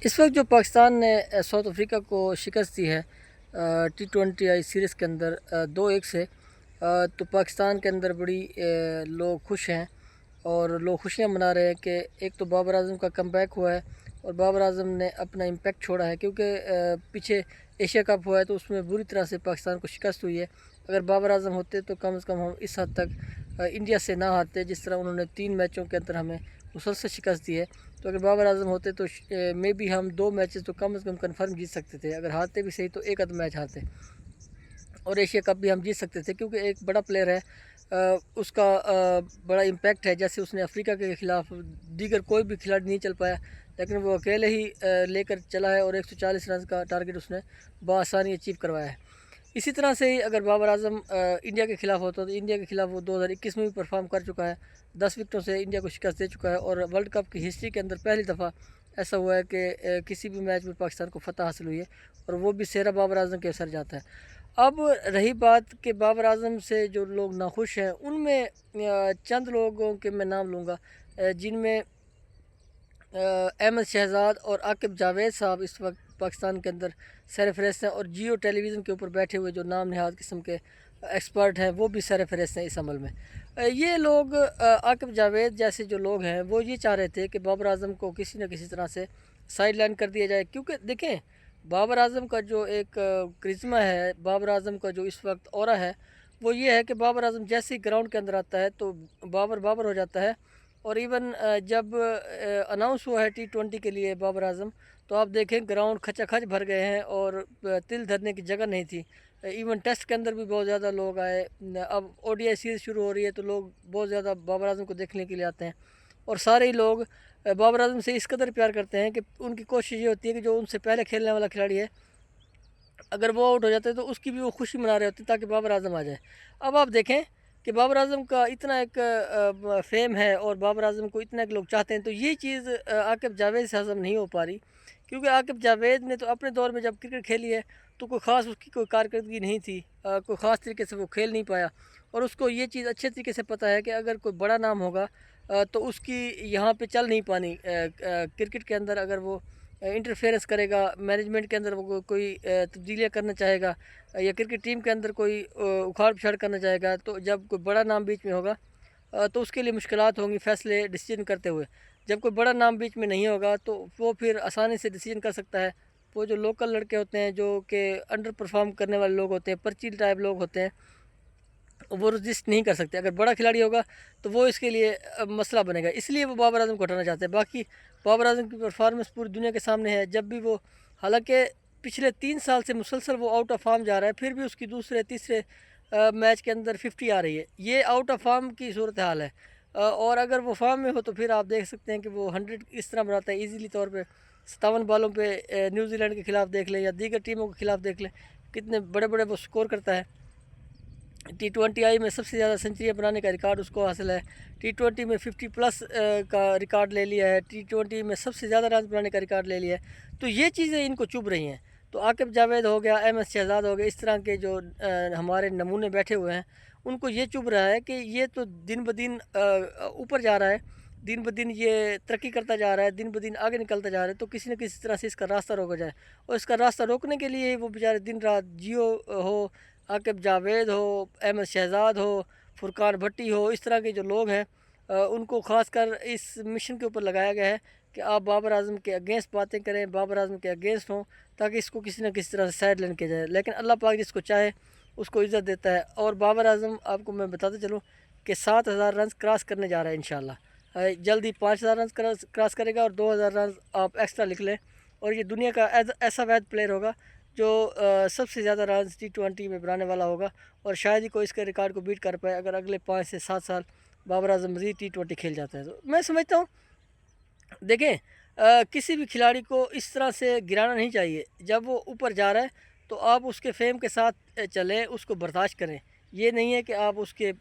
اس وقت جو پاکستان نے ساؤتھ افریقہ کو شکست دی ہے T20 سیریز کے اندر 2-1 سے، تو پاکستان کے اندر بڑی لوگ خوش ہیں اور لوگ خوشیاں منا رہے ہیں کہ ایک تو بابر اعظم کا کم بیک ہوا ہے اور بابر اعظم نے اپنا امپیکٹ چھوڑا ہے، کیونکہ پیچھے ایشیا کپ ہوا ہے تو اس میں بری طرح سے پاکستان کو شکست ہوئی ہے۔ اگر بابر اعظم ہوتے تو کم از کم ہم اس حد تک انڈیا سے نہ ہارتے، جس طرح انہوں نے 3 میچوں کے اندر ہمیں مسلسل شکست دی ہے۔ تو اگر بابر اعظم ہوتے تو مے بی ہم 2 میچز تو کم از کم کنفرم جیت سکتے تھے، اگر ہارتے بھی صحیح تو ایک آدھ میچ ہارتے اور ایشیا کپ بھی ہم جیت سکتے تھے، کیونکہ ایک بڑا پلیئر ہے، اس کا بڑا امپیکٹ ہے۔ جیسے اس نے افریقہ کے خلاف دیگر کوئی بھی کھلاڑی نہیں چل پایا، لیکن وہ اکیلے ہی لے کر چلا ہے اور 140 رنز کا ٹارگٹ اس نے بآسانی اچیو کروایا ہے۔ اسی طرح سے ہی اگر بابر اعظم انڈیا کے خلاف ہوتا تو انڈیا کے خلاف وہ 2021 میں بھی پرفارم کر چکا ہے، 10 وکٹوں سے انڈیا کو شکست دے چکا ہے، اور ورلڈ کپ کی ہسٹری کے اندر پہلی دفعہ ایسا ہوا ہے کہ کسی بھی میچ میں پاکستان کو فتح حاصل ہوئی ہے، اور وہ بھی سہرا بابر اعظم کے اثر جاتا ہے۔ اب رہی بات کہ بابر اعظم سے جو لوگ ناخوش ہیں، ان میں چند لوگوں کے میں نام لوں گا، جن میں احمد شہزاد اور عاقب جاوید صاحب اس وقت پاکستان کے اندر سر فہرست ہیں، اور جیو ٹیلی ویژن کے اوپر بیٹھے ہوئے جو نام نہاد قسم کے ایکسپرٹ ہیں وہ بھی سر فہرست ہیں اس عمل میں۔ یہ لوگ عاقب جاوید جیسے جو لوگ ہیں وہ یہ چاہ رہے تھے کہ بابر اعظم کو کسی نہ کسی طرح سے سائیڈ لائن کر دیا جائے، کیونکہ دیکھیں بابر اعظم کا جو ایک کرزمہ ہے، بابر اعظم کا جو اس وقت اورا ہے، وہ یہ ہے کہ بابر اعظم جیسے ہی گراؤنڈ کے اندر آتا ہے تو بابر بابر ہو جاتا ہے۔ اور ایون جب اناؤنس ہوا ہے T20 کے لیے بابر اعظم، تو آپ دیکھیں گراؤنڈ کھچا کھچ بھر گئے ہیں اور تل دھرنے کی جگہ نہیں تھی۔ ایون ٹیسٹ کے اندر بھی بہت زیادہ لوگ آئے، اب ODI سیریز شروع ہو رہی ہے تو لوگ بہت زیادہ بابر اعظم کو دیکھنے کے لیے آتے ہیں، اور سارے ہی لوگ بابر اعظم سے اس قدر پیار کرتے ہیں کہ ان کی کوشش یہ ہوتی ہے کہ جو ان سے پہلے کھیلنے والا کھلاڑی ہے اگر وہ آؤٹ ہو جاتا ہے تو اس کی بھی وہ خوشی منا رہے ہوتے ہیں تاکہ بابر اعظم آ جائے۔ اب آپ دیکھیں کہ بابر اعظم کا اتنا ایک فیم ہے اور بابر اعظم کو اتنا ایک لوگ چاہتے ہیں، تو یہ چیز عاقب جاوید سے ہضم نہیں ہو پا رہی، کیونکہ عاقب جاوید نے تو اپنے دور میں جب کرکٹ کھیلی ہے تو کوئی خاص اس کی کوئی کارکردگی نہیں تھی، کوئی خاص طریقے سے وہ کھیل نہیں پایا، اور اس کو یہ چیز اچھے طریقے سے پتہ ہے کہ اگر کوئی بڑا نام ہوگا تو اس کی یہاں پہ چل نہیں پانی کرکٹ کے اندر، اگر وہ انٹرفیئرنس کرے گا مینجمنٹ کے اندر، وہ کوئی تبدیلیاں کرنا چاہے گا یا کرکٹ ٹیم کے اندر کوئی اکھاڑ پچھاڑ کرنا چاہے گا، تو جب کوئی بڑا نام بیچ میں ہوگا تو اس کے لیے مشکلات ہوں گی فیصلے ڈیسیجن کرتے ہوئے۔ جب کوئی بڑا نام بیچ میں نہیں ہوگا تو وہ پھر آسانی سے ڈیسیجن کر سکتا ہے۔ وہ جو لوکل لڑکے ہوتے ہیں جو کہ انڈر پرفارم کرنے والے لوگ ہوتے ہیں، پرچی ٹائپ لوگ ہوتے ہیں، وہ رجسٹ نہیں کر سکتے۔ اگر بڑا کھلاڑی ہوگا تو وہ اس کے لیے مسئلہ بنے گا، اس لیے وہ بابر اعظم کو ہٹانا چاہتے ہیں۔ باقی بابر اعظم کی پرفارمنس پوری دنیا کے سامنے ہے، جب بھی وہ حالانکہ پچھلے 3 سال سے مسلسل وہ آؤٹ آف فارم جا رہا ہے، پھر بھی اس کی دوسرے تیسرے میچ کے اندر 50 آ رہی ہے، یہ آؤٹ آف فارم کی صورتحال ہے۔ اور اگر وہ فارم میں ہو تو پھر آپ دیکھ سکتے ہیں کہ وہ 100 اس طرح بناتا ہے ایزیلی طور پہ، 57 بالوں پہ نیوزی لینڈ کے خلاف دیکھ لیں یا دیگر ٹیموں کے خلاف دیکھ لیں، کتنے بڑے بڑے وہ سکور کرتا ہے۔ T20 میں سب سے زیادہ سنچریاں بنانے کا ریکارڈ اس کو حاصل ہے، T20 میں 50+ کا ریکارڈ لے لیا ہے، T20 میں سب سے زیادہ رنز بنانے کا ریکارڈ لے لیا ہے، تو یہ چیزیں ان کو چبھ رہی ہیں۔ تو عاقب جاوید ہو گیا، احمد شہزاد ہو گیا، اس طرح کے جو ہمارے نمونے بیٹھے ہوئے ہیں، ان کو یہ چبھ رہا ہے کہ یہ تو دن بدن اوپر جا رہا ہے، دن بدن یہ ترقی کرتا جا رہا ہے، دن بدن آگے نکلتا جا رہا ہے، تو کسی نہ کسی طرح سے اس کا راستہ روکا جائے، اور اس کا راستہ روکنے کے لیے وہ بیچارے دن رات جیو ہو، عاقب جاوید ہو، احمد شہزاد ہو، فرقان بھٹی ہو، اس طرح کے جو لوگ ہیں ان کو خاص کر اس مشن کے اوپر لگایا گیا ہے کہ آپ بابر اعظم کے اگینسٹ باتیں کریں، بابر اعظم کے اگینسٹ ہوں، تاکہ اس کو کسی نہ کسی طرح سے سائڈ لائن کیا جائے۔ لیکن اللہ پاک جس کو چاہے اس کو عزت دیتا ہے، اور بابر اعظم آپ کو میں بتاتے چلوں کہ 7000 رنز کراس کرنے جا رہا ہے انشاءاللہ، جلدی 5000 رنز کراس کرے گا، اور 2000 رنز آپ ایکسٹرا لکھ لیں، اور یہ دنیا کا ایسا واحد پلیئر ہوگا جو سب سے زیادہ رنز T20 میں بنانے والا ہوگا، اور شاید ہی کوئی اس کے ریکارڈ کو بیٹ کر پائے اگر اگلے 5 سے 7 سال بابر اعظم مزید T20 کھیل جاتا ہے۔ تو میں سمجھتا ہوں دیکھیں کسی بھی کھلاڑی کو اس طرح سے گرانا نہیں چاہیے، جب وہ اوپر جا رہا ہے تو آپ اس کے فیم کے ساتھ چلیں، اس کو برداشت کریں، یہ نہیں ہے کہ آپ اس کے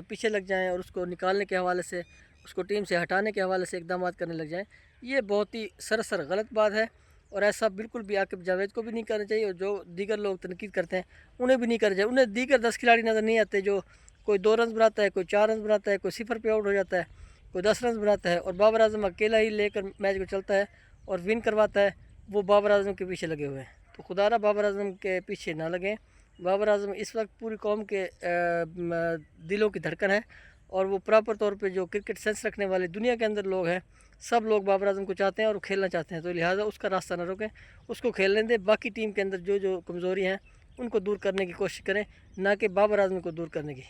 پیچھے لگ جائیں اور اس کو نکالنے کے حوالے سے، اس کو ٹیم سے ہٹانے کے حوالے سے اقدامات کرنے لگ جائیں، یہ بہت ہی سراسر غلط بات ہے، اور ایسا بالکل بھی عاقب جاوید کو بھی نہیں کرنا چاہیے، اور جو دیگر لوگ تنقید کرتے ہیں انہیں بھی نہیں کرنا چاہیے۔ انہیں دیگر 10 کھلاڑی نظر نہیں آتے جو کوئی 2 رنز بناتا ہے، کوئی 4 رنز بناتا ہے، کوئی 0 پہ آؤٹ ہو جاتا ہے، کوئی 10 رنز بناتا ہے، اور بابر اعظم اکیلا ہی لے کر میچ کو چلتا ہے اور ون کرواتا ہے، وہ بابر اعظم کے پیچھے لگے ہوئے ہیں. تو خدا بابر اعظم کے پیچھے نہ لگیں. بابر اعظم اس وقت پوری قوم کے دلوں کی دھڑکن ہے، اور وہ پراپر طور پہ جو کرکٹ سینس رکھنے والے دنیا کے اندر لوگ ہیں، سب لوگ بابر اعظم کو چاہتے ہیں اور کھیلنا چاہتے ہیں. تو لہٰذا اس کا راستہ نہ روکیں، اس کو کھیلنے دیں. باقی ٹیم کے اندر جو کمزوری ہیں ان کو دور کرنے کی کوشش کریں، نہ کہ بابر اعظم کو دور کرنے کی.